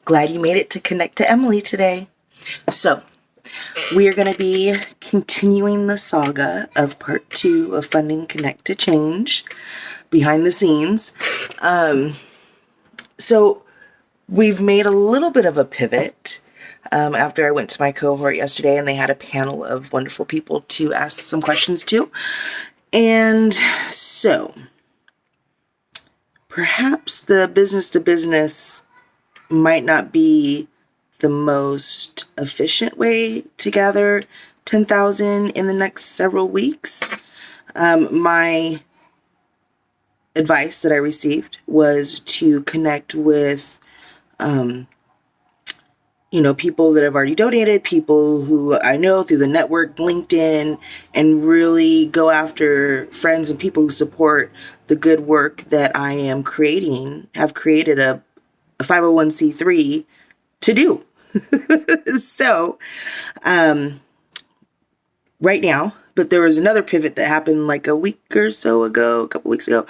Glad you made it to Connect to Emily today. So, we are going to be continuing the saga of part 2 of Funding Connect to Change behind the scenes. So, we've made a little bit of a pivot after I went to my cohort yesterday and they had a panel of wonderful people to ask some questions to. And so, perhaps the business to business might not be the most efficient way to gather 10,000 in the next several weeks. My advice that I received was to connect with, people that have already donated, people who I know through the network, LinkedIn, and really go after friends and people who support the good work that I am creating, have created a 501c3 to do. So, right now, but there was another pivot that happened like a couple weeks ago,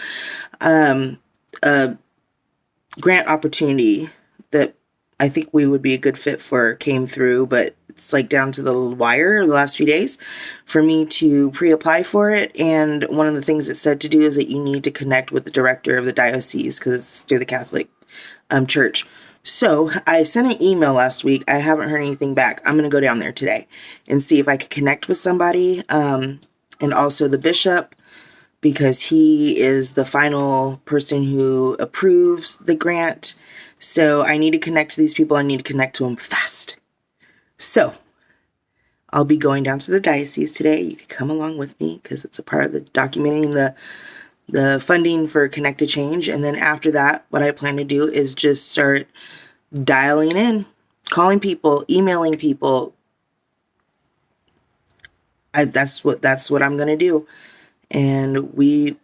a grant opportunity that I think we would be a good fit for came through, but it's like down to the wire the last few days for me to pre-apply for it. And one of the things it said to do is that you need to connect with the director of the diocese because it's through the Catholic church. So I sent an email last week. I haven't heard anything back. I'm going to go down there today and see if I could connect with somebody, and also the bishop, because he is the final person who approves the grant. So I need to connect to these people. I need to connect to them fast. So I'll be going down to the diocese today. You can come along with me because it's a part of the documenting the funding for Connect to Change. And then after that, what I plan to do is just start dialing in, calling people, emailing people. That's what I'm going to do. And we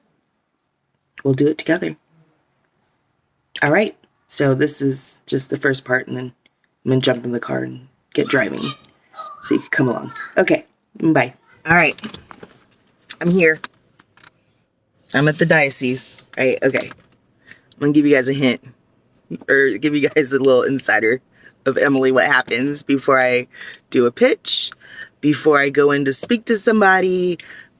will do it together. All right. So this is just the first part, and then I'm going to jump in the car and get driving so you can come along. Okay. Bye. All right. I'm here. I'm at the diocese, right? Okay. I'm going to give you guys a hint, or give you guys a little insider of Emily, what happens before I do a pitch, before I go in to speak to somebody,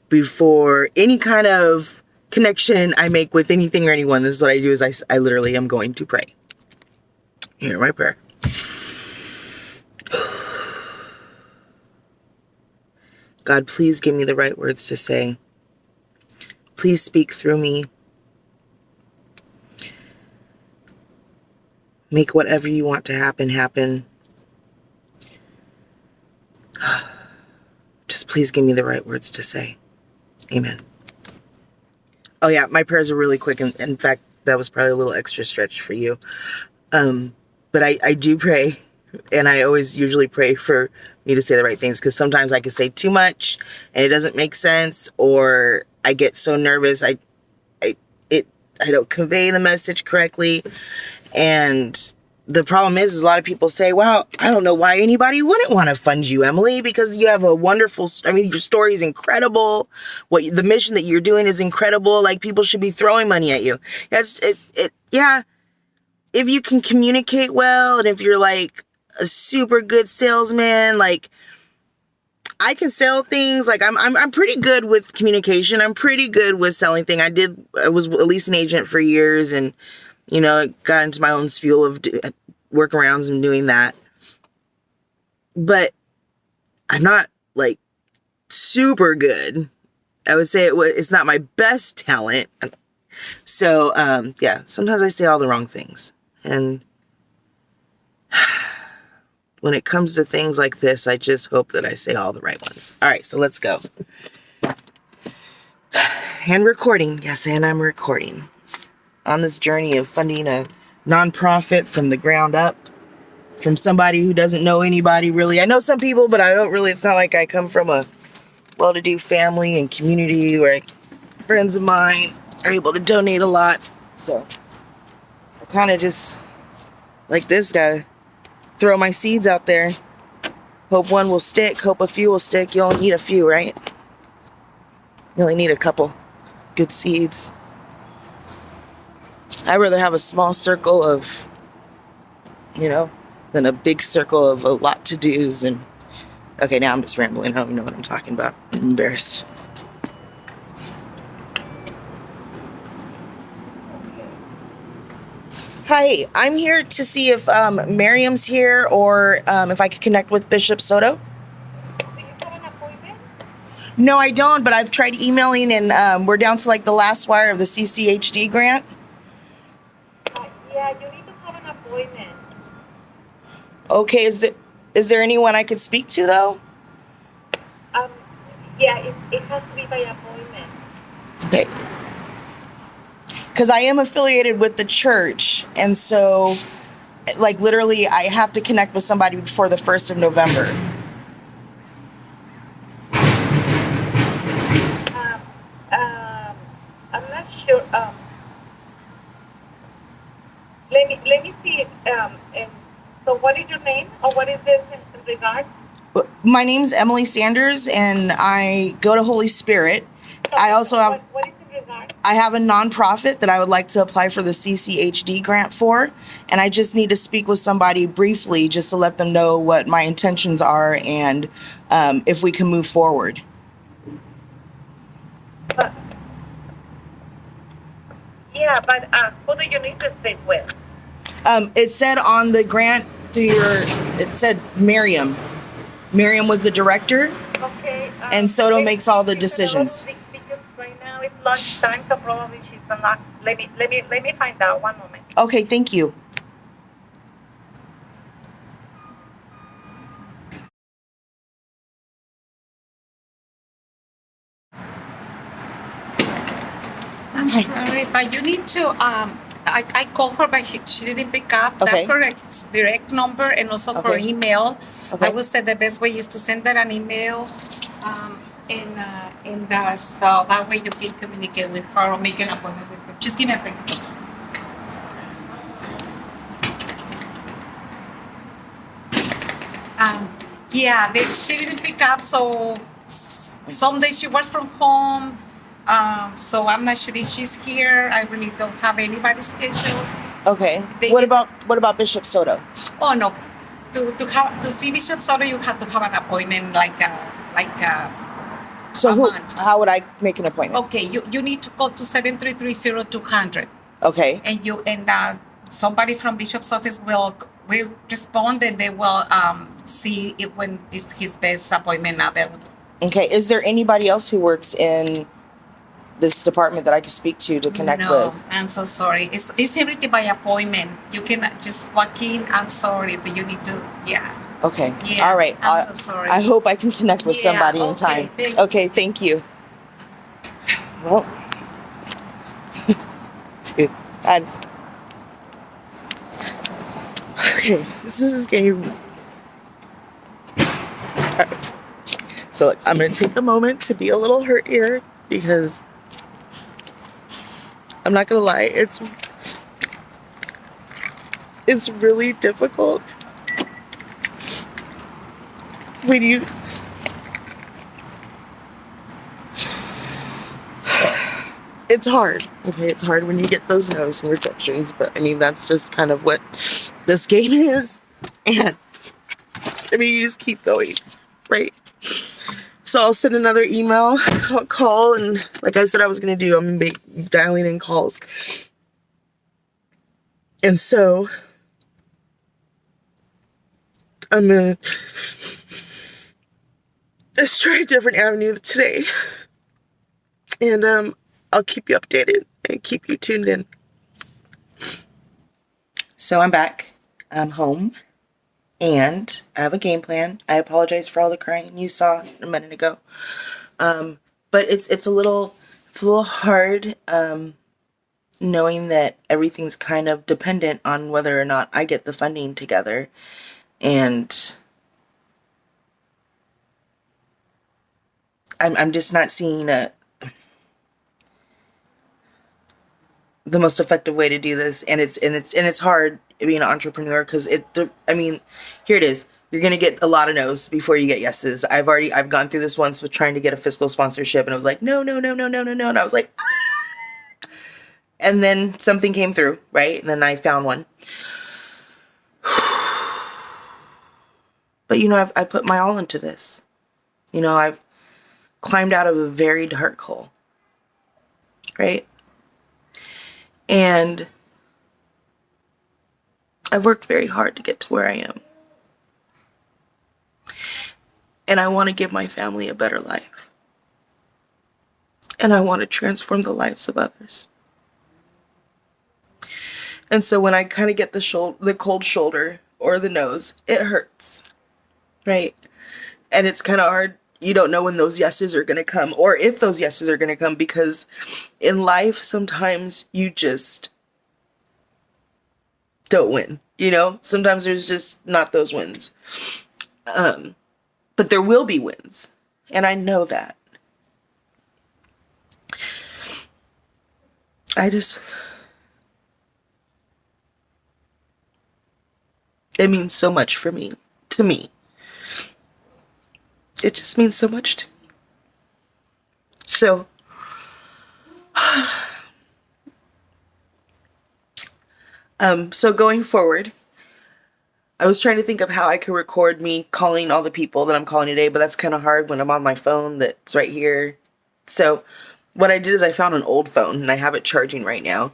before any kind of connection I make with anything or anyone. This is what I do, is I literally am going to pray. Here, my prayer. God, please give me the right words to say. Please speak through me. Make whatever you want to happen, happen. Just please give me the right words to say. Amen. Oh yeah, my prayers are really quick. And in fact, that was probably a little extra stretch for you. But I do pray, and I always usually pray for me to say the right things, because sometimes I can say too much and it doesn't make sense, or I get so nervous I don't convey the message correctly. And the problem is a lot of people say, wow, I don't know why anybody wouldn't want to fund you, Emily, because you have a wonderful, your story is incredible. The mission that you're doing is incredible. Like, people should be throwing money at you. Yeah. If you can communicate well, and if you're like a super good salesman, like, I can sell things. Like, I'm pretty good with communication. I'm pretty good with selling things. I was a leasing agent for years, and, got into my own spiel of workarounds and doing that. But I'm not like super good. I would say it's not my best talent. So, yeah, sometimes I say all the wrong things. And when it comes to things like this, I just hope that I say all the right ones. All right, so let's go. And recording. Yes, and I'm recording. On this journey of funding a nonprofit from the ground up, from somebody who doesn't know anybody really. I know some people, but I don't really. It's not like I come from a well-to-do family and community where friends of mine are able to donate a lot. So I kind of just, like this guy, throw my seeds out there. Hope one will stick. Hope a few will stick. You only need a few, right? You only need a couple good seeds. I'd rather have a small circle of, then a big circle of a lot to dos. And okay, now I'm just rambling. I don't even know what I'm talking about. I'm embarrassed. Hi, I'm here to see if Miriam's here or if I could connect with Bishop Soto. Do you have an appointment? No, I don't, but I've tried emailing and we're down to like the last wire of the CCHD grant. Yeah, you need to have an appointment. Okay, is there anyone I could speak to though? Yeah, it has to be by appointment. Okay. Because I am affiliated with the church, and so, like, literally, I have to connect with somebody before the 1st of November. I'm not sure. Let me see. And so, what is your name, or what is this in regard? My name's Emily Sanders, and I go to Holy Spirit. I also have. What is in regard? I have a nonprofit that I would like to apply for the CCHD grant for, and I just need to speak with somebody briefly just to let them know what my intentions are and if we can move forward. Yeah, but who do you need to speak with? It said on the grant it said Miriam. Miriam was the director. Okay. And Soto makes all the decisions. Because right now it's lunchtime, so probably she's not. Let me find out. One moment. Okay, thank you. I'm sorry, but you need to. I called her, but she didn't pick up. Okay. That's her direct number and also her Okay. email. Okay. I would say the best way is to send her an email, so that way you can communicate with her or make an appointment with her. Just give me a second. Yeah, she didn't pick up, so some days she works from home. So I'm not sure if she's here. I really don't have anybody's schedules. Okay. They What get- about Bishop Soto? Oh no, to see Bishop Soto, you have to have an appointment So a month. how would I make an appointment? Okay, you need to call to 7330200, Okay. and somebody from Bishop's office will respond, and they will see it when is his best appointment available. Okay. Is there anybody else who works in this department that I could speak to connect No, with? I'm so sorry. It's everything by appointment. You can just walk in. I'm sorry, but you need to. Yeah. Okay. Yeah, All right. I'm so sorry. I hope I can connect with Yeah, somebody in okay, time. thank you. Okay. Thank you. Well, dude, okay. This is getting. Alright. So look, I'm gonna take a moment to be a little hurt here because I'm not gonna lie, it's really difficult when you it's hard. Okay, it's hard when you get those no's and rejections, but I mean that's just kind of what this game is. And I mean you just keep going, right? So I'll send another email, I'll call, and like I said I was gonna do, I'm gonna be dialing in calls. And so I'm gonna let's try a different avenue today. And I'll keep you updated and keep you tuned in. So I'm back. I'm home. And I have a game plan. I apologize for all the crying you saw a minute ago. But it's a little hard knowing that everything's kind of dependent on whether or not I get the funding together. And I'm just not seeing the most effective way to do this, and it's hard being an entrepreneur because here it is. You're gonna get a lot of no's before you get yeses. I've gone through this once with trying to get a fiscal sponsorship, and it was like no, and I was like, ah! And then something came through, right? And then I found one. But, I put my all into this. I've climbed out of a very dark hole, right? And I've worked very hard to get to where I am. And I want to give my family a better life. And I want to transform the lives of others. And so when I kind of get the cold shoulder or the nose, it hurts, right? And it's kind of hard. You don't know when those yeses are going to come or if those yeses are going to come, because in life, sometimes you just don't win, Sometimes there's just not those wins. But there will be wins. And I know that. It means so much to me. It just means so much to me. So, so going forward, I was trying to think of how I could record me calling all the people that I'm calling today, but that's kind of hard when I'm on my phone that's right here. So what I did is I found an old phone and I have it charging right now.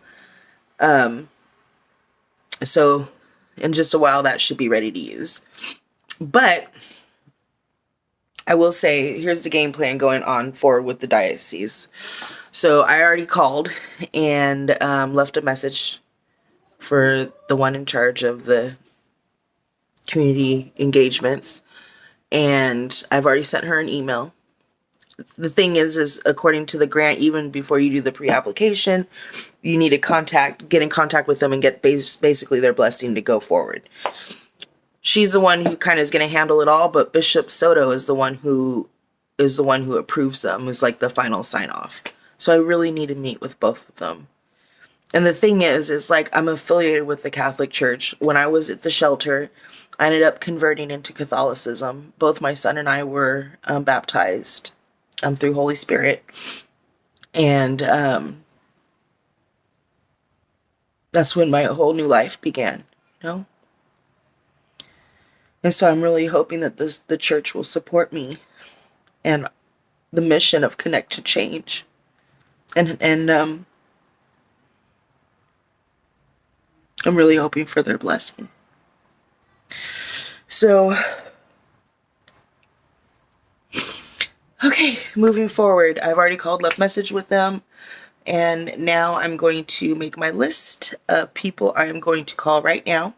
So in just a while that should be ready to use. But I will say, here's the game plan going on forward with the diocese. So I already called and left a message for the one in charge of the community engagements, and I've already sent her an email. The thing is according to the grant, even before you do the pre-application, you need to get in contact with them and get basically their blessing to go forward. She's the one who kind of is going to handle it all, but Bishop Soto is the one who approves them, who's like the final sign off. So I really need to meet with both of them. And the thing is like I'm affiliated with the Catholic Church. When I was at the shelter, I ended up converting into Catholicism. Both my son and I were baptized through Holy Spirit. And that's when my whole new life began, And so I'm really hoping that the church will support me and the mission of Connect to Change. And I'm really hoping for their blessing. So, okay, moving forward, I've already left message with them, and now I'm going to make my list of people I am going to call right now.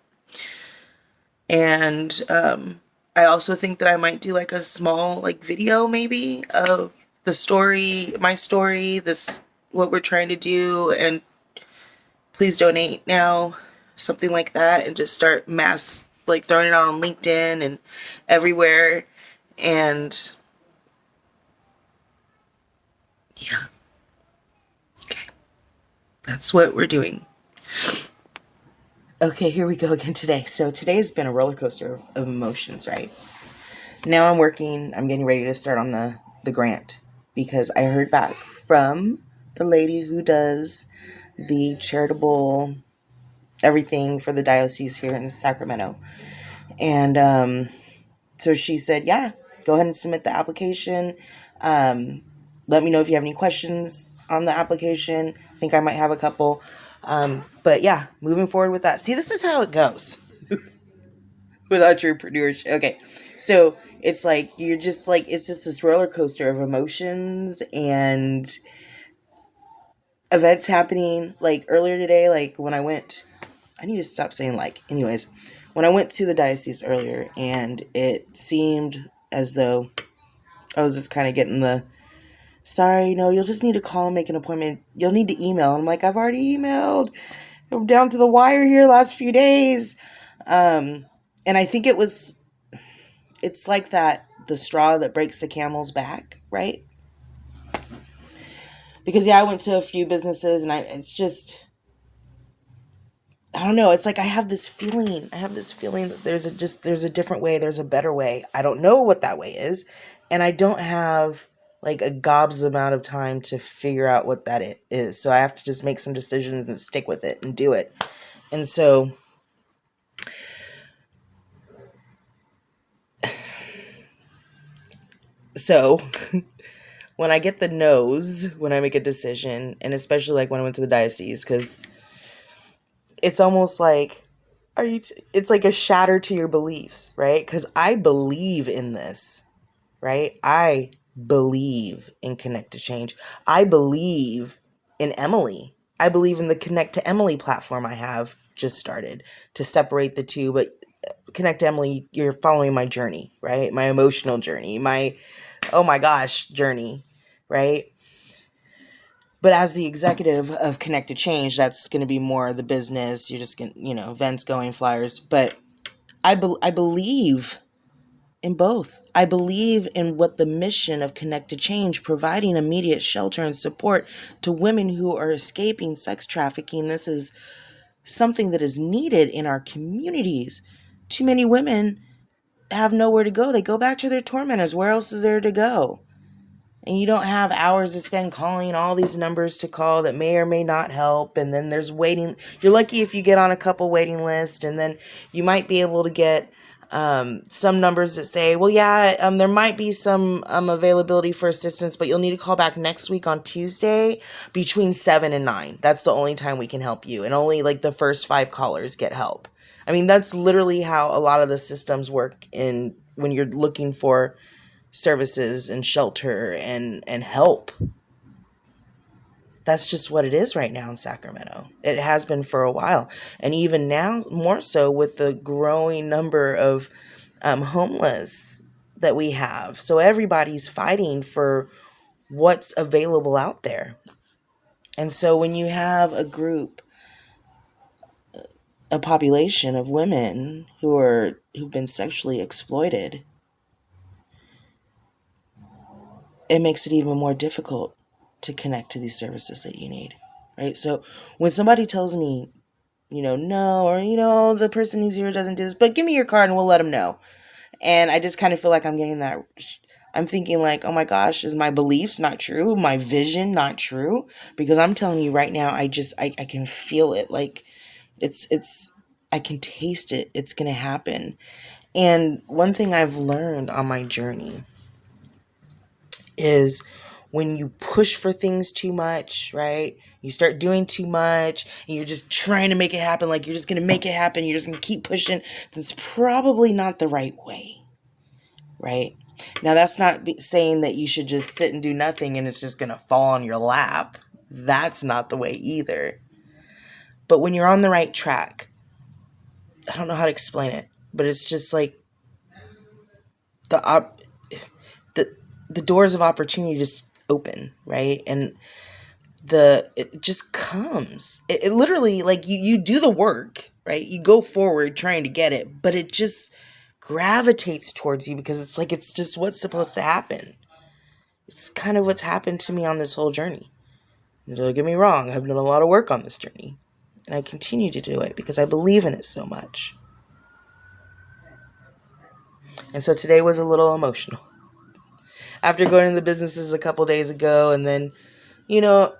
And I also think that I might do like a small video maybe of my story, what we're trying to do, and please donate now, something like that, and just start mass throwing it out on LinkedIn and everywhere. And yeah. Okay. That's what we're doing. Okay, here we go again today. So today has been a roller coaster of emotions, right? Now I'm getting ready to start on the grant, because I heard back from the lady who does the charitable everything for the diocese here in Sacramento. And so she said, yeah, go ahead and submit the application. Let me know if you have any questions on the application. I think I might have a couple. But yeah, moving forward with that. See, this is how it goes with entrepreneurship. Okay. So it's it's just this roller coaster of emotions and events happening. Earlier today, when I need to stop saying anyways, when I went to the diocese earlier, and it seemed as though I was just kind of getting sorry, no, you'll just need to call and make an appointment. You'll need to email. And I'm like, I've already emailed. I'm down to the wire here last few days. And I think it's like the straw that breaks the camel's back, right? Because I went to a few businesses, and it's just, I don't know. It's like I have this feeling that there's a different way. There's a better way. I don't know what that way is. And I don't have a gobs amount of time to figure out what that is. So I have to just make some decisions and stick with it and do it. And so So when I get the no's, when I make a decision, and especially like when I went to the diocese, because it's almost like, it's like a shatter to your beliefs, right? Because I believe in this, right? I believe in Connect to Change. I believe in Emily. I believe in the Connect to Emily platform I have just started to separate the two. But Connect to Emily, you're following my journey, right? My emotional journey, my, oh my gosh, journey, right? But as the executive of Connect to Change, that's going to be more the business. You're just going to, events going, flyers. But I believe in both. I believe in what the mission of Connect to Change, providing immediate shelter and support to women who are escaping sex trafficking. This is something that is needed in our communities. Too many women have nowhere to go. They go back to their tormentors. Where else is there to go? And you don't have hours to spend calling all these numbers to call that may or may not help. And then there's waiting. You're lucky if you get on a couple waiting lists, and then you might be able to get some numbers that say, well, yeah, there might be some availability for assistance, but you'll need to call back next week on Tuesday between 7 and 9. That's the only time we can help you. And only like the first 5 callers get help. I mean, that's literally how a lot of the systems work when you're looking for services and shelter and help. That's just what it is right now in Sacramento. It has been for a while. And even now, more so with the growing number of homeless that we have. So everybody's fighting for what's available out there. And so when you have a group, a population of women who've been sexually exploited, it makes it even more difficult to connect to these services that you need, right? So when somebody tells me, no, or, the person who's here doesn't do this, but give me your card and we'll let them know. And I just kind of feel like I'm getting that. I'm thinking like, oh my gosh, is my beliefs not true? My vision not true? Because I'm telling you right now, I can feel it. Like I can taste it. It's going to happen. And one thing I've learned on my journey is when you push for things too much, right? You start doing too much and you're just trying to make it happen. Like you're just going to make it happen. You're just going to keep pushing. That's probably not the right way, right? Now, that's not saying that you should just sit and do nothing and it's just going to fall on your lap. That's not the way either. But when you're on the right track, I don't know how to explain it, but it's just like the doors of opportunity just open, right? And it just comes. It literally, like you do the work, right? You go forward trying to get it, but it just gravitates towards you because it's just what's supposed to happen. It's kind of what's happened to me on this whole journey. Don't get me wrong, I've done a lot of work on this journey, and I continue to do it because I believe in it so much. And so today was a little emotional. After going to the businesses a couple days ago, and then, and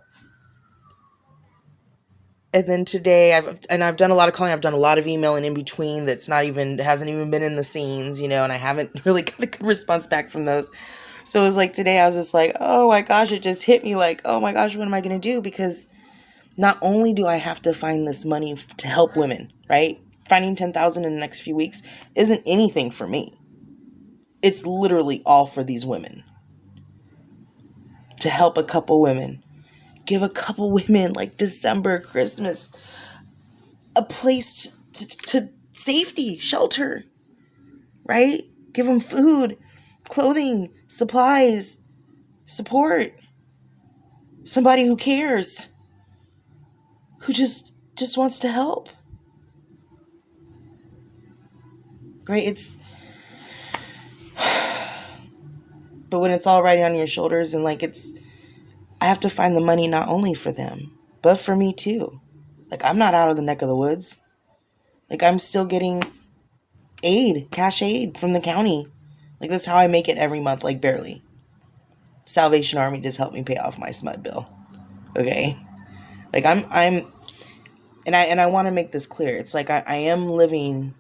then today I've done a lot of calling. I've done a lot of emailing in between that's hasn't even been in the scenes, and I haven't really got a good response back from those. So it was like today I was just like, oh my gosh, it just hit me like, oh my gosh, what am I going to do? Because not only do I have to find this money to help women, right? Finding $10,000 in the next few weeks isn't anything for me. It's literally all for these women. To help a couple women. Give a couple women, like December, Christmas, a place to safety, shelter, right? Give them food, clothing, supplies, support. Somebody who cares. Who just wants to help. Right? But when it's all riding on your shoulders and I have to find the money not only for them, but for me too. Like I'm not out of the neck of the woods. Like I'm still getting aid, cash aid from the county. Like that's how I make it every month, like barely. Salvation Army just helped me pay off my SMUD bill. Okay? Like I'm and I want to make this clear. It's like I am living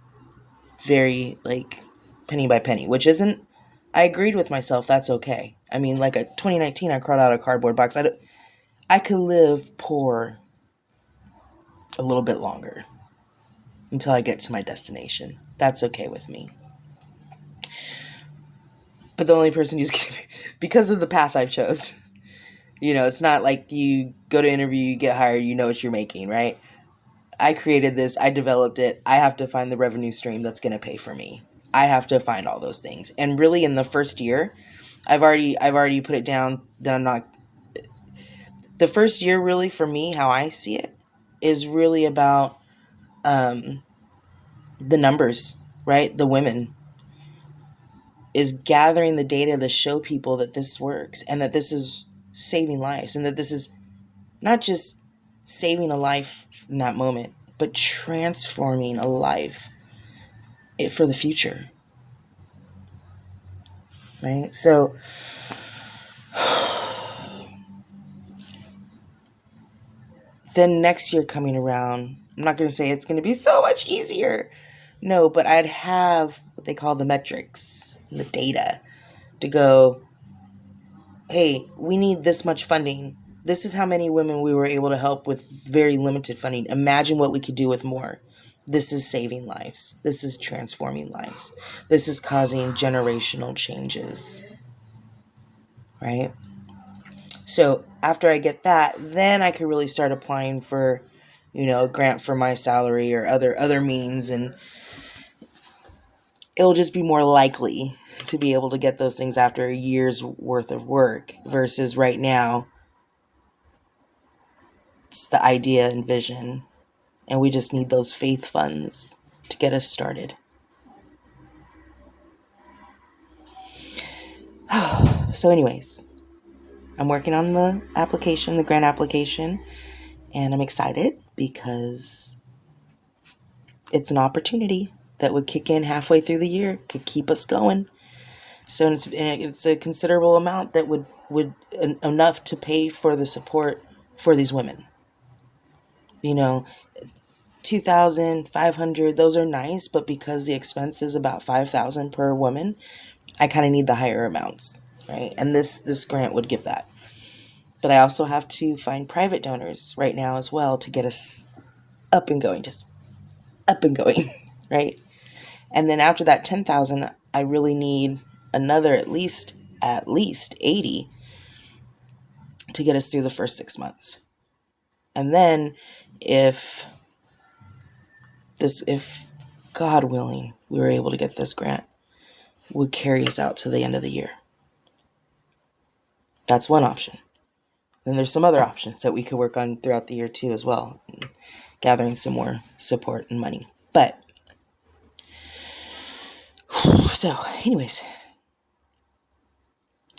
very like penny by penny, which isn't I agreed with myself. That's okay. I mean, like a 2019, I crawled out of a cardboard box. I could live poor a little bit longer until I get to my destination. That's okay with me. But the only person who's because of the path I chose. It's not like you go to interview, you get hired, you know what you're making, right? I created this, I developed it. I have to find the revenue stream that's going to pay for me. I have to find all those things. And really in the first year, I've already put it down that I'm not. The first year really for me, how I see it, is really about the numbers, right? The women, is gathering the data to show people that this works and that this is saving lives and that this is not just saving a life in that moment, but transforming a life for the future, right? So then next year coming around, I'm not going to say it's going to be so much easier. No, but I'd have what they call the metrics, the data to go, hey, we need this much funding. This is how many women we were able to help with very limited funding. Imagine what we could do with more. This is saving lives. This is transforming lives. This is causing generational changes, right? So after I get that, then I could really start applying for, a grant for my salary or other means, and it'll just be more likely to be able to get those things after a year's worth of work versus right now. It's the idea and vision, and we just need those faith funds to get us started. So anyways, I'm working on the application, the grant application, and I'm excited because it's an opportunity that would kick in halfway through the year, could keep us going. So it's a considerable amount that would enough to pay for the support for these women. 2,500, those are nice, but because the expense is about 5,000 per woman, I kind of need the higher amounts, right? And this grant would give that. But I also have to find private donors right now as well to get us up and going, just up and going, right? And then after that 10,000, I really need another at least 80 to get us through the first 6 months. And then if God willing, we were able to get this grant, would carry us out to the end of the year. That's one option. Then there's some other options that we could work on throughout the year too as well, gathering some more support and money. But so anyways,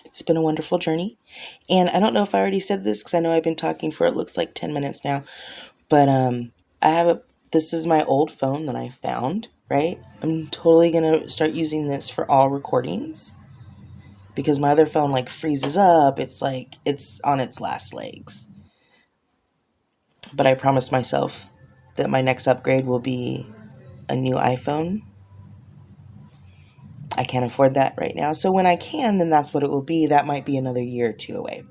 it's been a wonderful journey. And I don't know if I already said this because I know I've been talking for, it looks like 10 minutes now, but this is my old phone that I found, right? I'm totally going to start using this for all recordings because my other phone freezes up. It's it's on its last legs. But I promised myself that my next upgrade will be a new iPhone. I can't afford that right now. So when I can, then that's what it will be. That might be another year or two away.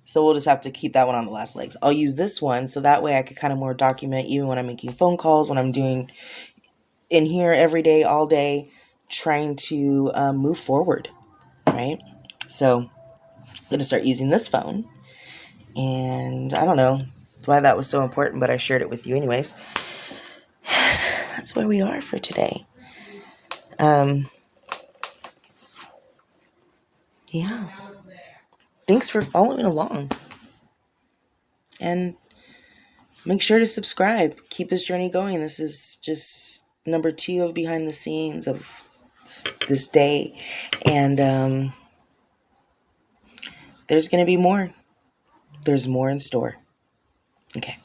So we'll just have to keep that one on the last legs. I'll use this one so that way I could kind of more document even when I'm making phone calls, when I'm doing in here every day, all day, trying to move forward, right? So I'm going to start using this phone. And I don't know why that was so important, but I shared it with you anyways. That's where we are for today. Yeah. Thanks for following along. And make sure to subscribe. Keep this journey going. This is just number 2 of behind the scenes of this day. And there's going to be more. There's more in store. Okay.